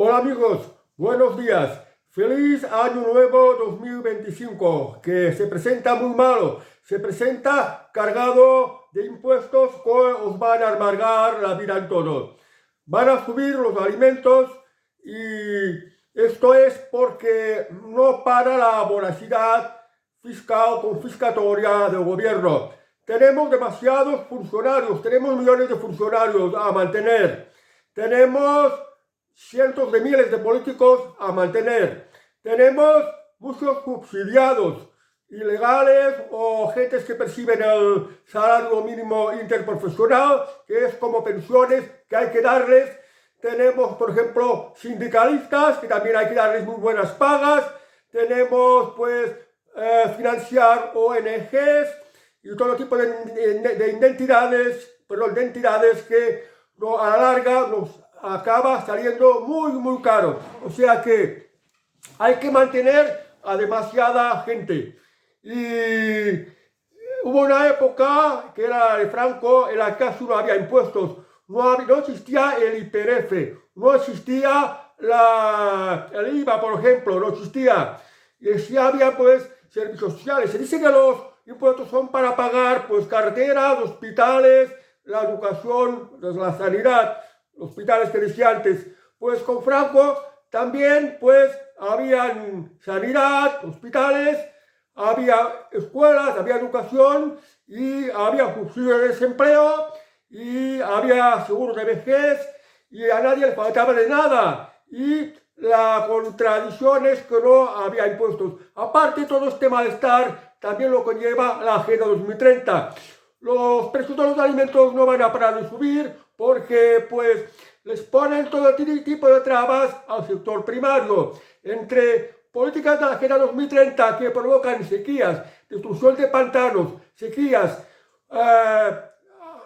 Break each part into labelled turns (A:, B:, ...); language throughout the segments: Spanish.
A: Hola amigos, buenos días. Feliz Año Nuevo 2025, que se presenta muy malo, se presenta cargado de impuestos que os van a amargar la vida en todo. Van a subir los alimentos y esto es porque no para la voracidad fiscal confiscatoria del gobierno. Tenemos demasiados funcionarios, tenemos millones de funcionarios a mantener. Tenemos cientos de miles de políticos a mantener. Tenemos muchos subsidiados ilegales o gentes que perciben el salario mínimo interprofesional, que es como pensiones que hay que darles. Tenemos, por ejemplo, sindicalistas, que también hay que darles muy buenas pagas. Tenemos, pues, financiar ONGs y todo tipo de entidades que a la larga nos acaba saliendo muy caro. O sea que hay que mantener a demasiada gente. Y hubo una época que era de Franco en la que casi no había impuestos, no existía el IPRF, no existía el IVA, por ejemplo, no existía. Y sí había pues servicios sociales. Se dice que los impuestos son para pagar pues carreteras, hospitales, la educación, la sanidad, hospitales que decía antes. Pues con Franco también pues habían sanidad, hospitales, había escuelas, había educación y había subsidio de desempleo y había seguro de vejez y a nadie le faltaba de nada. Y la contradicción es que no había impuestos. Aparte, todo este malestar también lo conlleva la Agenda 2030. Los precios de los alimentos no van a parar de subir porque pues les ponen todo tipo de trabas al sector primario. Entre políticas de la Agenda 2030 que provocan sequías, destrucción de pantanos, sequías,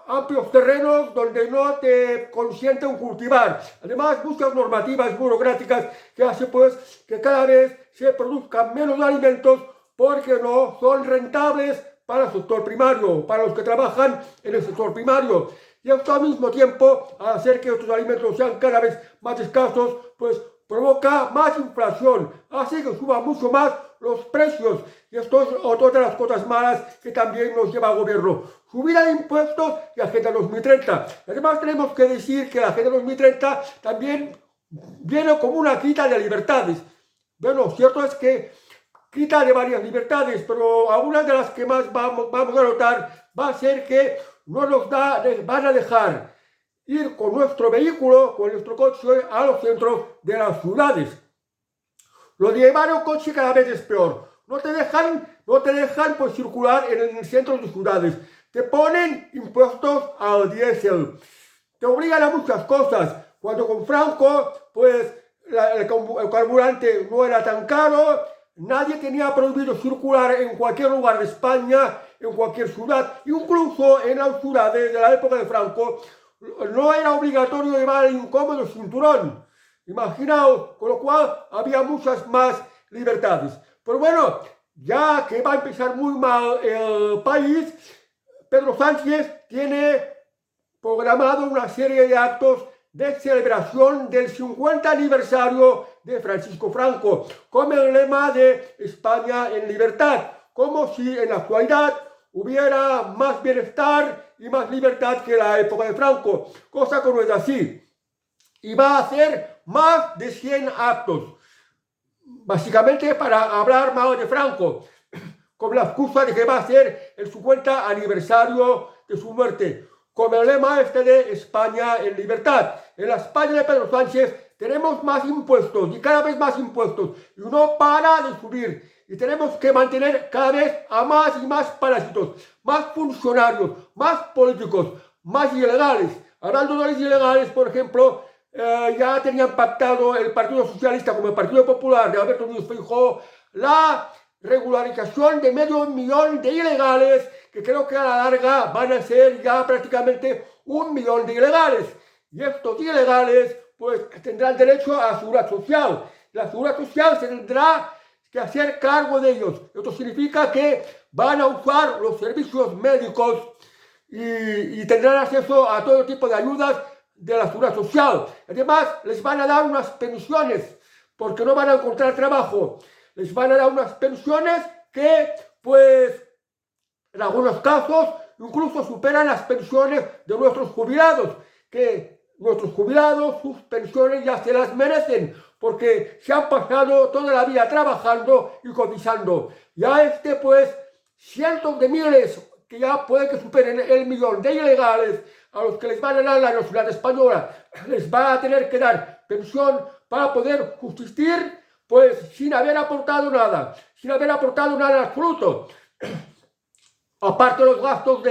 A: amplios terrenos donde no te consienten cultivar. Además, muchas normativas burocráticas que hacen pues que cada vez se produzcan menos alimentos porque no son rentables para el sector primario, para los que trabajan en el sector primario. Y esto al mismo tiempo, al hacer que estos alimentos sean cada vez más escasos, pues provoca más inflación, hace que suban mucho más los precios. Y esto es otra de las cosas malas que también nos lleva al gobierno. Subida de impuestos y Agenda 2030. Además tenemos que decir que la Agenda 2030 también viene como una quita de libertades. Bueno, cierto es que quita de varias libertades, pero algunas de las que más vamos a notar va a ser que no nos van a dejar ir con nuestro vehículo, con nuestro coche, a los centros de las ciudades. Lo de llevar un coche cada vez es peor. No te dejan pues, circular en el centro de ciudades. Te ponen impuestos al diésel. Te obligan a muchas cosas. Cuando con Franco, pues el carburante no era tan caro, nadie tenía prohibido circular en cualquier lugar de España, en cualquier ciudad, incluso en las ciudades de la época de Franco, no era obligatorio llevar el incómodo cinturón. Imaginaos, con lo cual había muchas más libertades. Pero bueno, ya que va a empezar muy mal el país, Pedro Sánchez tiene programado una serie de actos de celebración del 50 aniversario de Francisco Franco, con el lema de España en libertad, como si en la actualidad hubiera más bienestar y más libertad que la época de Franco, cosa que no es así. Y va a hacer más de 100 actos, básicamente para hablar mal de Franco, con la excusa de que va a ser el 50 aniversario de su muerte, con el lema este de España en libertad. En la España de Pedro Sánchez tenemos más impuestos y cada vez más impuestos y no para de subir. Y tenemos que mantener cada vez a más y más parásitos, más funcionarios, más políticos, más ilegales. Hablando de los ilegales, por ejemplo, ya tenían pactado el Partido Socialista como el Partido Popular de Alberto Núñez Feijóo la regularización de 500.000 de ilegales, que creo que a la larga van a ser ya prácticamente 1.000.000 de ilegales. Y estos ilegales pues tendrán derecho a la seguridad social. La seguridad social se tendrá que hacer cargo de ellos. Esto significa que van a usar los servicios médicos y tendrán acceso a todo tipo de ayudas de la seguridad social. Además, les van a dar unas pensiones, porque no van a encontrar trabajo. Les van a dar unas pensiones que, pues, en algunos casos, incluso superan las pensiones de nuestros jubilados, que nuestros jubilados, sus pensiones ya se las merecen, porque se han pasado toda la vida trabajando y cotizando. Ya pues, cientos de miles, que ya puede que superen el millón de ilegales, a los que les van a dar la nacionalidad española, les va a tener que dar pensión para poder subsistir, pues, sin haber aportado nada en absoluto. Aparte los gastos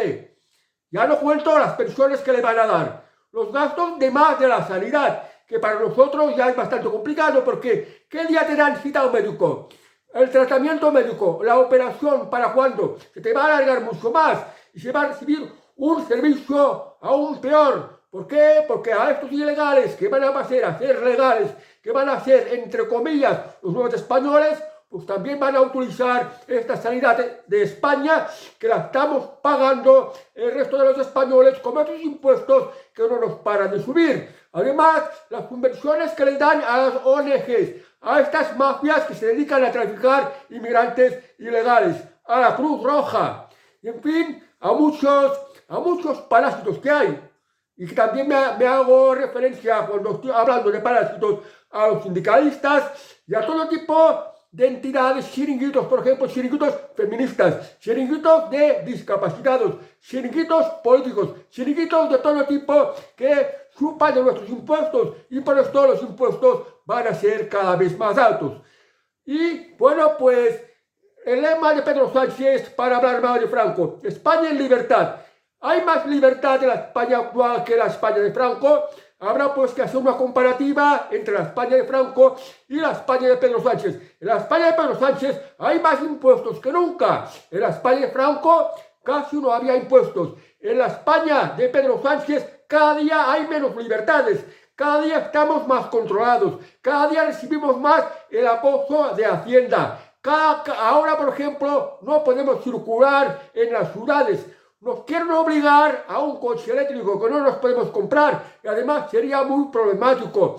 A: ya no cuento las pensiones que le van a dar, los gastos de más de la sanidad, que para nosotros ya es bastante complicado, porque ¿qué día te dan cita al médico? El tratamiento médico, la operación, ¿para cuándo? Se te va a alargar mucho más y se va a recibir un servicio aún peor. ¿Por qué? Porque a estos ilegales que van a ser legales, que van a ser, entre comillas, los nuevos españoles, pues también van a utilizar esta sanidad de España, que la estamos pagando el resto de los españoles con otros impuestos que no nos paran de subir. Además, las subvenciones que les dan a las ONGs, a estas mafias que se dedican a traficar inmigrantes ilegales, a la Cruz Roja, y en fin, a muchos parásitos que hay. Y que también me hago referencia, cuando estoy hablando de parásitos, a los sindicalistas y a todo tipo de entidades, chiringuitos, por ejemplo, chiringuitos feministas, chiringuitos de discapacitados, chiringuitos políticos, chiringuitos de todo tipo que chupan de nuestros impuestos, y por esto los impuestos van a ser cada vez más altos. Y bueno, pues el lema de Pedro Sánchez, para hablar mal de Franco: España en libertad. ¿Hay más libertad en la España actual que la España de Franco? Habrá pues que hacer una comparativa entre la España de Franco y la España de Pedro Sánchez. En la España de Pedro Sánchez hay más impuestos que nunca. En la España de Franco casi no había impuestos. En la España de Pedro Sánchez cada día hay menos libertades. Cada día estamos más controlados. Cada día recibimos más el acoso de Hacienda. Ahora, por ejemplo, no podemos circular en las ciudades. Nos quieren obligar a un coche eléctrico que no nos podemos comprar, y además sería muy problemático.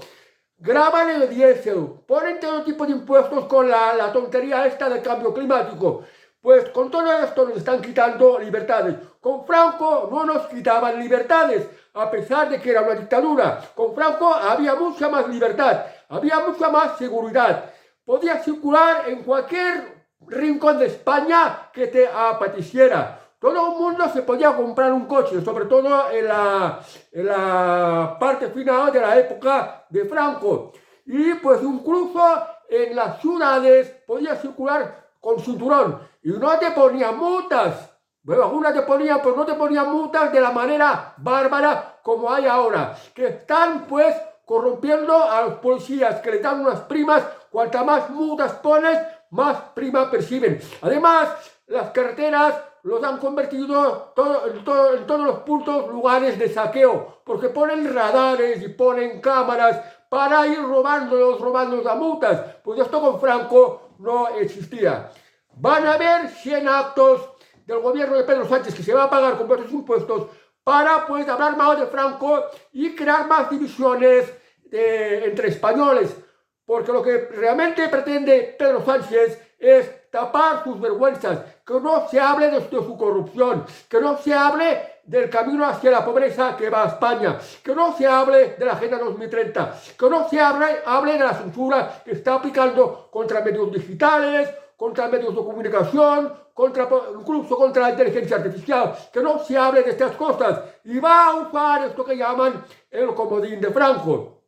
A: Graban el diésel, ponen todo tipo de impuestos con la tontería esta del cambio climático. Pues con todo esto nos están quitando libertades. Con Franco no nos quitaban libertades, a pesar de que era una dictadura. Con Franco había mucha más libertad, había mucha más seguridad. Podías circular en cualquier rincón de España que te apeteciera. Todo el mundo se podía comprar un coche, sobre todo en la parte final de la época de Franco. Y pues incluso en las ciudades podías circular con cinturón y no te ponían multas. Bueno, algunas te ponían, pero no te ponían multas de la manera bárbara como hay ahora, que están pues corrompiendo a los policías, que les dan unas primas. Cuanta más multas pones, más prima perciben. Además, las carreteras los han convertido en todos los puntos lugares de saqueo, porque ponen radares y ponen cámaras para ir robándolos a multas. Pues esto con Franco no existía. Van a haber 100 actos del gobierno de Pedro Sánchez que se va a pagar con nuestros impuestos para pues hablar mal de Franco y crear más divisiones entre españoles. Porque lo que realmente pretende Pedro Sánchez es tapar sus vergüenzas, que no se hable de su corrupción, que no se hable del camino hacia la pobreza que va a España, que no se hable de la Agenda 2030, que no se hable de la censura que está aplicando contra medios digitales, contra medios de comunicación, incluso contra la inteligencia artificial, que no se hable de estas cosas, y va a usar esto que llaman el comodín de Franco.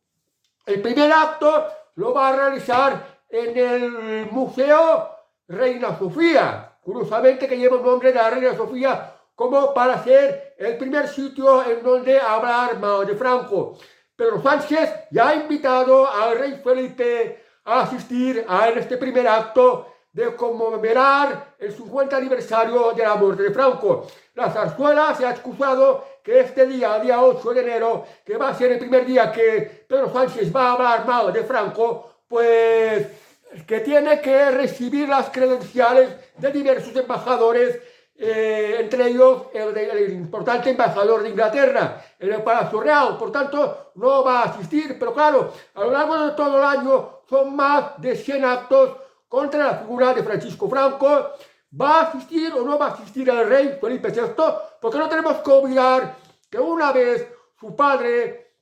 A: El primer acto lo va a realizar en el Museo Reina Sofía, curiosamente que lleva el nombre de la Reina Sofía, como para ser el primer sitio en donde hablar mal de Franco. Pedro Sánchez ya ha invitado al rey Felipe a asistir a este primer acto de conmemorar el 50 aniversario de la muerte de Franco. La zarzuela se ha excusado que este día 8 de enero, que va a ser el primer día que Pedro Sánchez va a hablar mal de Franco, pues que tiene que recibir las credenciales de diversos embajadores entre ellos el importante embajador de Inglaterra en el Palacio Real. Por tanto, no va a asistir, pero claro, a lo largo de todo el año son más de 100 actos contra la figura de Francisco Franco. ¿Va a asistir o no va a asistir el rey Felipe VI? Porque no tenemos que olvidar que una vez su padre,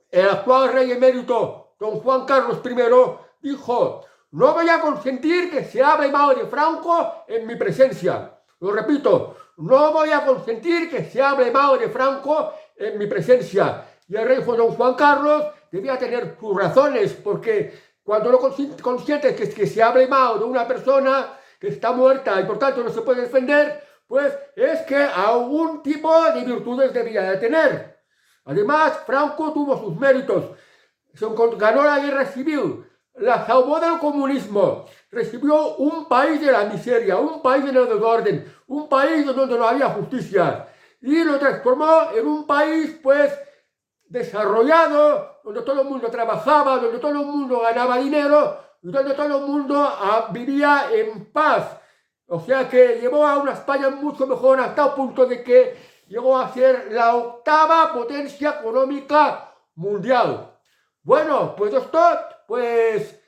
A: el actual rey emérito, don Juan Carlos I, dijo: no voy a consentir que se hable mal de Franco en mi presencia. Lo repito, no voy a consentir que se hable mal de Franco en mi presencia. Y el rey don Juan Carlos debía tener sus razones, porque cuando no consientes que se hable mal de una persona que está muerta y por tanto no se puede defender, pues es que algún tipo de virtudes debía de tener. Además, Franco tuvo sus méritos. Ganó la guerra civil, la salvó del comunismo, recibió un país de la miseria, un país en el desorden, un país donde no había justicia, y lo transformó en un país, pues, desarrollado, donde todo el mundo trabajaba, donde todo el mundo ganaba dinero, y donde todo el mundo vivía en paz. O sea que llevó a una España mucho mejor, hasta el punto de que llegó a ser la 8ª potencia económica mundial. Bueno, pues esto, pues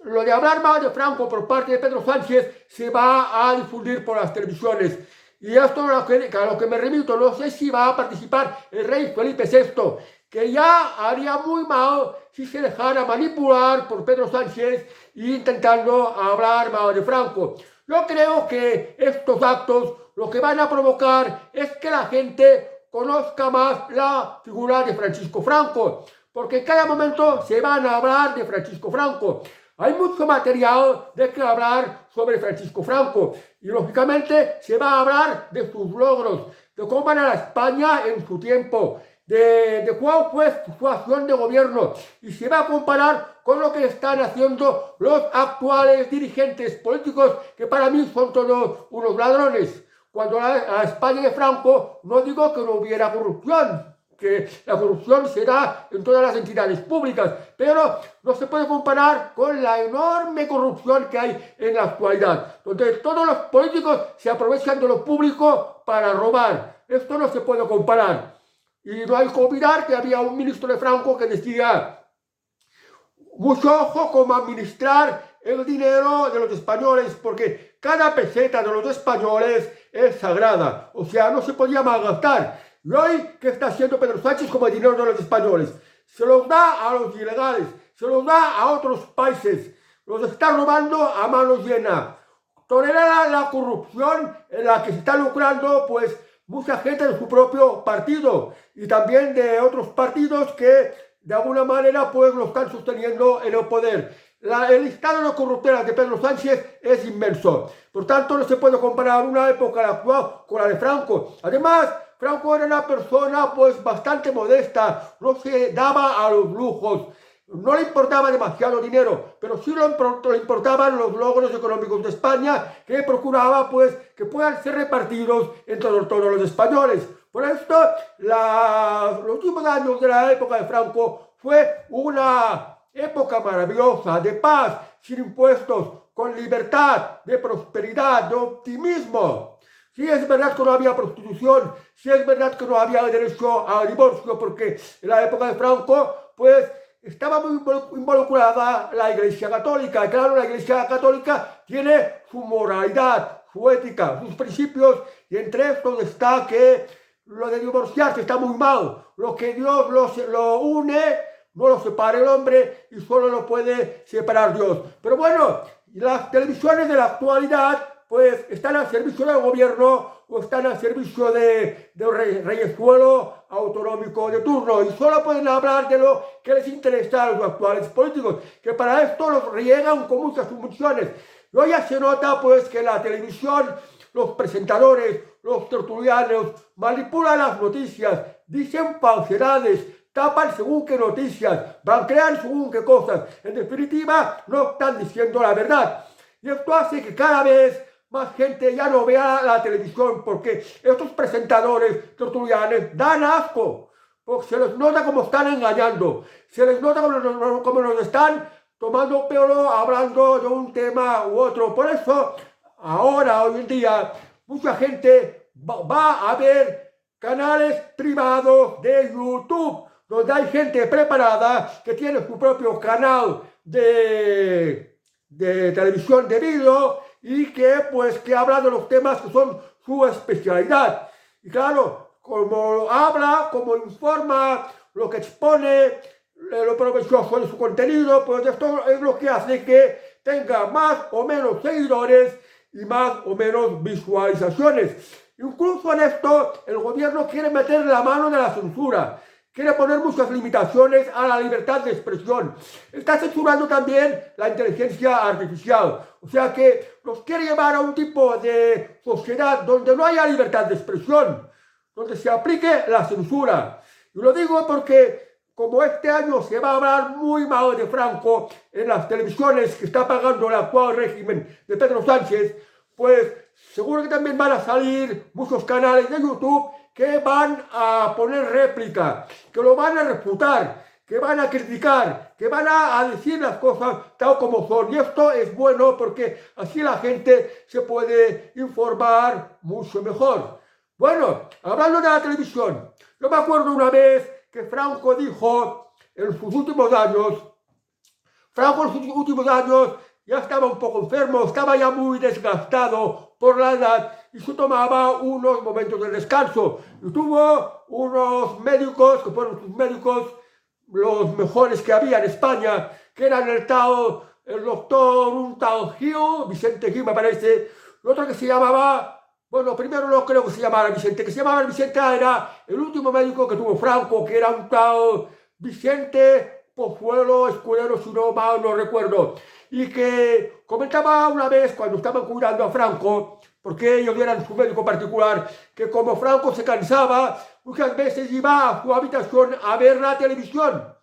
A: lo de hablar mal de Franco por parte de Pedro Sánchez se va a difundir por las televisiones. Y esto a lo que me remito, no sé si va a participar el rey Felipe VI, que ya haría muy mal si se dejara manipular por Pedro Sánchez intentando hablar mal de Franco. Yo creo que estos actos lo que van a provocar es que la gente conozca más la figura de Francisco Franco, porque en cada momento se van a hablar de Francisco Franco. Hay mucho material de que hablar sobre Francisco Franco y lógicamente se va a hablar de sus logros, de cómo era España en su tiempo, de cuál fue su acción de gobierno, y se va a comparar con lo que están haciendo los actuales dirigentes políticos, que para mí son todos unos ladrones. Cuando a España de Franco no digo que no hubiera corrupción, que la corrupción se da en todas las entidades públicas, pero no se puede comparar con la enorme corrupción que hay en la actualidad, donde todos los políticos se aprovechan de lo público para robar. Esto no se puede comparar. Y no hay que olvidar que había un ministro de Franco que decía: mucho ojo cómo administrar el dinero de los españoles, porque cada peseta de los españoles es sagrada, o sea, no se podía malgastar. Y hoy, ¿qué está haciendo Pedro Sánchez con el dinero de los españoles? Se los da a los ilegales, se los da a otros países, los está robando a manos llenas. Tolera la corrupción en la que se está lucrando, pues, mucha gente de su propio partido y también de otros partidos que de alguna manera pues lo están sosteniendo en el poder. El listado de corruptelas de Pedro Sánchez es inmenso. Por tanto, no se puede comparar una época actual con la de Franco. Además, Franco era una persona pues bastante modesta, no se daba a los lujos. No le importaba demasiado dinero, pero sí le importaban los logros económicos de España, que procuraba pues que puedan ser repartidos entre todos los españoles. Por esto, los últimos años de la época de Franco fue una época maravillosa, de paz, sin impuestos, con libertad, de prosperidad, de optimismo. Sí es verdad que no había prostitución, sí es verdad que no había derecho al divorcio, porque en la época de Franco, pues, estaba muy involucrada la Iglesia Católica. Y claro, la Iglesia Católica tiene su moralidad, su ética, sus principios, y entre estos está que lo de divorciarse está muy mal. Lo que Dios lo une, no lo separa el hombre, y solo lo puede separar Dios. Pero bueno, las televisiones de la actualidad pues están al servicio del gobierno o están al servicio de reyezuelo autonómico de turno, y solo pueden hablar de lo que les interesa a los actuales políticos, que para esto los riegan con muchas subvenciones. Y hoy ya se nota pues que la televisión, los presentadores, los tertulianos manipulan las noticias, dicen falsedades, tapan según qué noticias, blanquean según qué cosas. En definitiva, no están diciendo la verdad. Y esto hace que cada vez más gente ya no vea la televisión, porque estos presentadores tertulianos dan asco, porque se les nota como están engañando, se les nota como nos están tomando pelo hablando de un tema u otro. Por eso, ahora, hoy en día, mucha gente va a ver canales privados de YouTube, donde hay gente preparada que tiene su propio canal de televisión de vídeo y que habla de los temas que son su especialidad. Y claro, como habla, como informa, lo que expone, lo provechoso de su contenido, pues esto es lo que hace que tenga más o menos seguidores y más o menos visualizaciones. Incluso en esto el gobierno quiere meter la mano de la censura, quiere poner muchas limitaciones a la libertad de expresión. Está censurando también la inteligencia artificial. O sea que nos quiere llevar a un tipo de sociedad donde no haya libertad de expresión, donde se aplique la censura. Y lo digo porque como este año se va a hablar muy mal de Franco en las televisiones que está pagando el actual régimen de Pedro Sánchez, pues seguro que también van a salir muchos canales de YouTube que van a poner réplica, que lo van a refutar, que van a criticar, que van a decir las cosas tal como son. Y esto es bueno porque así la gente se puede informar mucho mejor. Bueno, hablando de la televisión, yo me acuerdo una vez que Franco dijo en sus últimos años, ya estaba un poco enfermo, estaba ya muy desgastado por la edad y se tomaba unos momentos de descanso. Y tuvo unos médicos, que fueron sus médicos los mejores que había en España, que eran el doctor, un tal Gil, Vicente Gil me parece, y otro que se llamaba, bueno, primero no creo que se llamara Vicente, que se llamaba Vicente era el último médico que tuvo Franco, que era un tal Vicente Pozuelo Escudero, si no mal no recuerdo, y que comentaba una vez cuando estaban cuidando a Franco, porque ellos eran su médico particular, que como Franco se cansaba, muchas veces iba a su habitación a ver la televisión,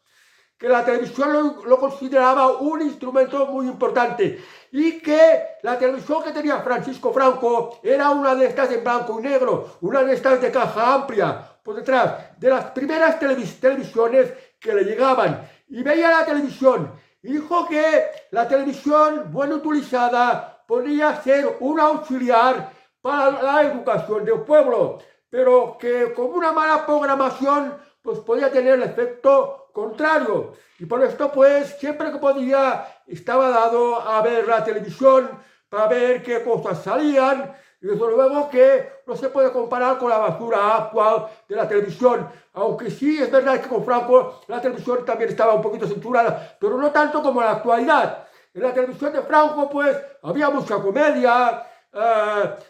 A: que la televisión lo consideraba un instrumento muy importante y que la televisión que tenía Francisco Franco era una de estas en blanco y negro, una de estas de caja amplia, por detrás, de las primeras televisiones que le llegaban. Y veía la televisión y dijo que la televisión, bien utilizada, podría ser un auxiliar para la educación del pueblo, pero que con una mala programación pues podía tener el efecto contrario. Y por esto, pues, siempre que podía, estaba dado a ver la televisión para ver qué cosas salían. Y desde luego que no se puede comparar con la basura actual de la televisión. Aunque sí es verdad que con Franco la televisión también estaba un poquito censurada, pero no tanto como en la actualidad. En la televisión de Franco, pues, había mucha comedia,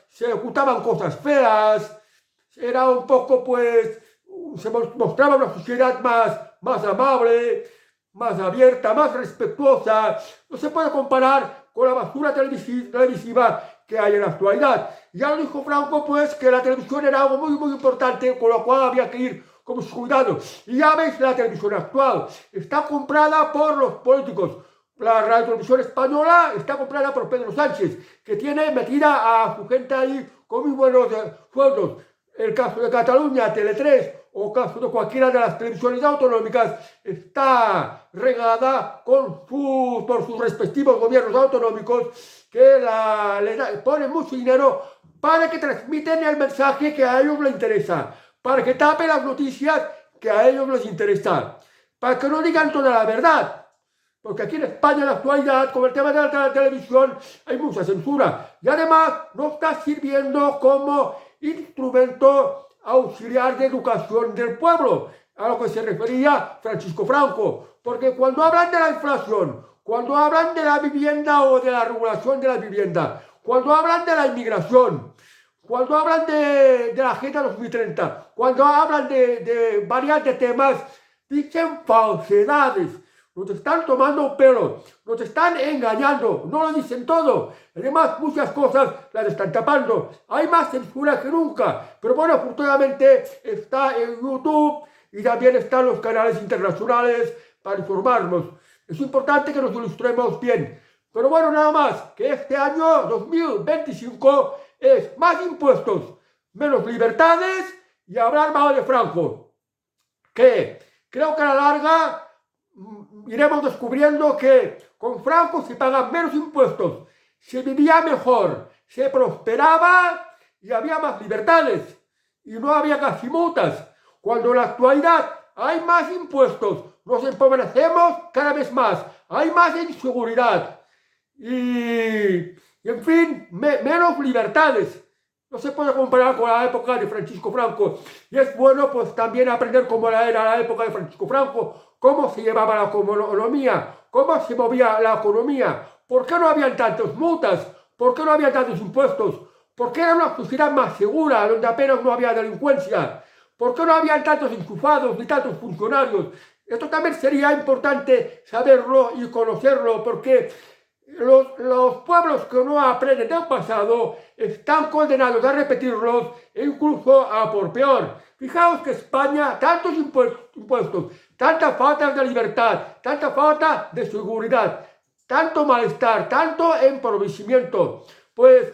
A: se ejecutaban cosas feas, era un poco, pues, se mostraba una sociedad más amable, más abierta, más respetuosa. No se puede comparar con la basura televisiva que hay en la actualidad. Ya lo dijo Franco, pues, que la televisión era algo muy importante, con lo cual había que ir con mucho cuidado. Y ya veis, la televisión actual está comprada por los políticos. La radiotelevisión española está comprada por Pedro Sánchez, que tiene metida a su gente ahí con muy buenos sueldos. El caso de Cataluña, Tele3, o caso de cualquiera de las televisiones autonómicas, está regada por sus respectivos gobiernos autonómicos que le ponen mucho dinero para que transmiten el mensaje que a ellos les interesa, para que tapen las noticias que a ellos les interesa, para que no digan toda la verdad. Porque aquí en España en la actualidad, con el tema de la televisión, hay mucha censura. Y además no está sirviendo como instrumento auxiliar de educación del pueblo, a lo que se refería Francisco Franco. Porque cuando hablan de la inflación, cuando hablan de la vivienda o de la regulación de la vivienda, cuando hablan de la inmigración, cuando hablan de la Agenda 2030, cuando hablan de variantes temas, dicen falsedades. Nos están tomando un pelo, nos están engañando, no lo dicen todo. Además, muchas cosas las están tapando. Hay más censura que nunca. Pero bueno, afortunadamente está en YouTube y también están los canales internacionales para informarnos. Es importante que nos ilustremos bien. Pero bueno, nada más, que este año 2025 es más impuestos, menos libertades y hablar mal de Franco. Que creo que a la larga iremos descubriendo que con Franco se pagan menos impuestos, se vivía mejor, se prosperaba y había más libertades y no había casi multas, cuando en la actualidad hay más impuestos, nos empobrecemos cada vez más, hay más inseguridad y en fin, menos libertades. No se puede comparar con la época de Francisco Franco. Y es bueno pues también aprender cómo era la época de Francisco Franco, cómo se llevaba la economía, cómo se movía la economía, por qué no habían tantas multas, por qué no había tantos impuestos, por qué era una sociedad más segura, donde apenas no había delincuencia, por qué no habían tantos enchufados ni tantos funcionarios. Esto también sería importante saberlo y conocerlo, porque los pueblos que no aprenden del pasado están condenados a repetirlos e incluso a por peor. Fijaos que España, tantos impuestos, tanta falta de libertad, tanta falta de seguridad, tanto malestar, tanto empobrecimiento, pues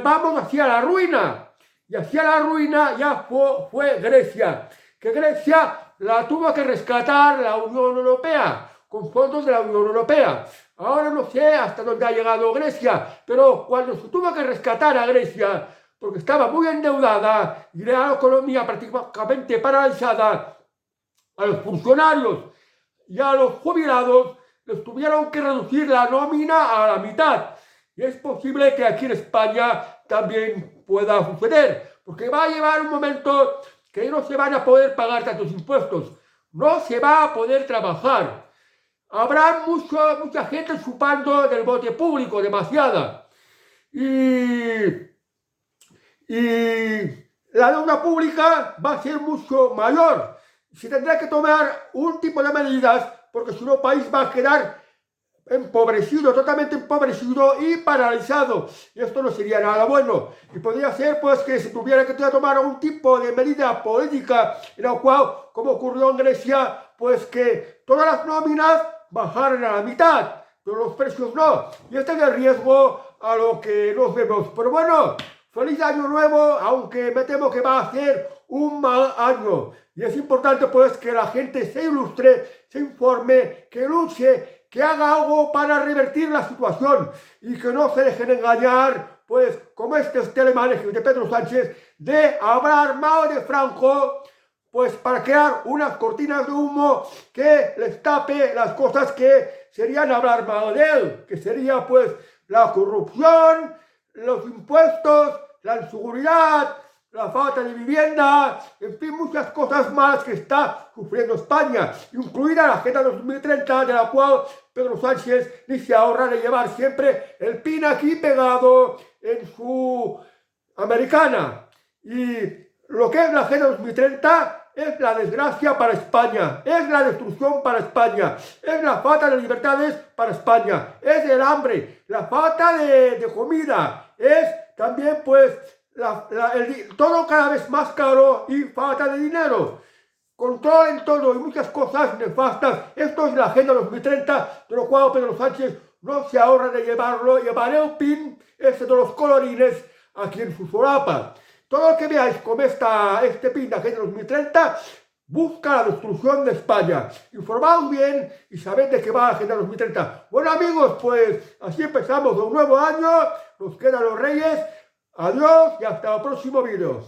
A: vamos hacia la ruina. Y hacia la ruina ya fue Grecia, que Grecia la tuvo que rescatar la Unión Europea, con fondos de la Unión Europea. Ahora no sé hasta dónde ha llegado Grecia, pero cuando se tuvo que rescatar a Grecia, porque estaba muy endeudada y la economía prácticamente paralizada, a los funcionarios y a los jubilados les tuvieron que reducir la nómina a la mitad. Y es posible que aquí en España también pueda suceder, porque va a llegar un momento que no se van a poder pagar tantos impuestos, no se va a poder trabajar. Habrá mucha gente chupando del bote público, demasiada. Y la deuda pública va a ser mucho mayor. Se tendrá que tomar un tipo de medidas, porque si no el país va a quedar empobrecido, totalmente empobrecido y paralizado. Y esto no sería nada bueno. Y podría ser pues que se tuviera que tomar un tipo de medida política en la cual, como ocurrió en Grecia, pues que todas las nóminas bajaran a la mitad, pero los precios no. Y este es el riesgo a lo que nos vemos. Pero bueno, feliz año nuevo, aunque me temo que va a ser un mal año. Y es importante pues que la gente se ilustre, se informe, que luche, que haga algo para revertir la situación y que no se dejen engañar, pues como estos telemanejes de Pedro Sánchez, de hablar mal de Franco, pues para crear unas cortinas de humo que les tape las cosas que serían hablar mal de él, que sería pues la corrupción, los impuestos, la inseguridad, la falta de vivienda, en fin, muchas cosas malas que está sufriendo España, incluida la Agenda 2030, de la cual Pedro Sánchez ni se ahorra de llevar siempre el pin aquí pegado en su americana. Y lo que es la Agenda 2030 es la desgracia para España, es la destrucción para España, es la falta de libertades para España, es el hambre, la falta de comida, es también pues todo cada vez más caro y falta de dinero. Controlen todo y muchas cosas nefastas. Esto es la Agenda 2030, de lo cual Pedro Sánchez no se ahorra de llevaré el pin ese de los colorines aquí en su solapa. Todo lo que veáis con este pin de Agenda 2030 busca la destrucción de España. Informaos bien y sabed de qué va la Agenda 2030. Bueno amigos, pues así empezamos un nuevo año. Nos quedan los Reyes. Adiós y hasta el próximo vídeo.